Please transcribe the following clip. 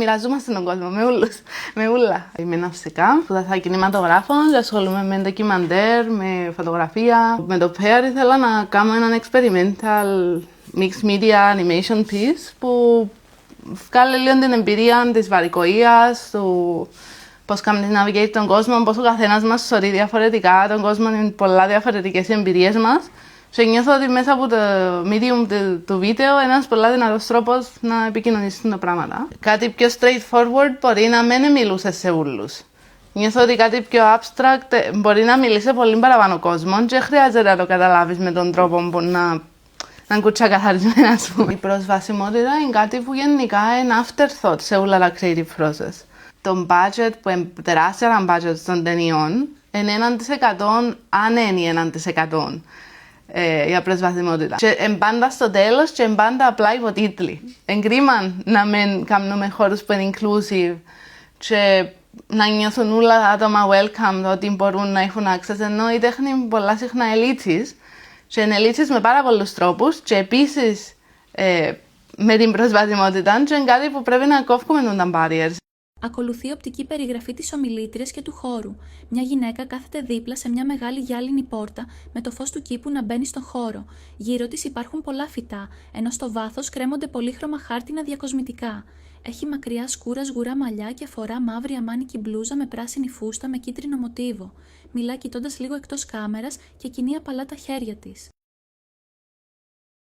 Μοιραζόμαστε τον κόσμο με όλους, με όλα. Είμαι ναυσικά, σπουδάσα κινηματογράφο, ασχολούμαι με ντοκιμαντέρ, με φωτογραφία. Με το pair ήθελα να κάνω έναν experimental mixed media animation piece που βγάλε λίγο την εμπειρία της βαρικοΐας, του πώς κάνεις navigate τον κόσμο, πώς ο καθένας μας σωρεί διαφορετικά τον κόσμο, είναι πολλά διαφορετικές εμπειρίες μας. Και νιώθω ότι μέσα από το medium του βίντεο ένας πολύ δυνατός τρόπος να επικοινωνήσουν τα πράγματα. Κάτι πιο straightforward μπορεί να μην μιλούσε σε όλους. Νιώθω ότι κάτι πιο abstract μπορεί να μιλήσει σε πολύ παραπάνω κόσμο και χρειάζεται να το καταλάβεις με τον τρόπο που να είναι κουτσά καθαρισμένα, ας πούμε. Η προσβασιμότητα είναι κάτι που γενικά είναι afterthought σε όλα τα creative process. Το budget που είναι τεράστια budget των ταινιών είναι 1%, αν είναι 1%. Για προσβασιμότητα. Και πάντα στο τέλος και πάντα απλά υποτίτλοι. Εν κρίμα να μην κάνουμε χώρους που είναι inclusive και να νιώθουν όλα τα άτομα welcome, ότι μπορούν να έχουν access, ενώ η τέχνη είναι πολλά συχνά ελίτσις και είναι ελίτσις με πάρα πολλούς τρόπους και επίσης με την προσβασιμότητα και είναι κάτι που πρέπει να κόβουμε τα barriers. Ακολουθεί οπτική περιγραφή της ομιλήτριας και του χώρου. Μια γυναίκα κάθεται δίπλα σε μια μεγάλη γυάλινη πόρτα με το φως του κήπου να μπαίνει στον χώρο. Γύρω της υπάρχουν πολλά φυτά, ενώ στο βάθος κρέμονται πολύχρωμα χάρτινα διακοσμητικά. Έχει μακριά σκούρα σγουρά μαλλιά και φορά μαύρη αμάνικη μπλούζα με πράσινη φούστα με κίτρινο μοτίβο. Μιλά κοιτώντας λίγο εκτός κάμερας και κινεί απαλά τα χέρια της.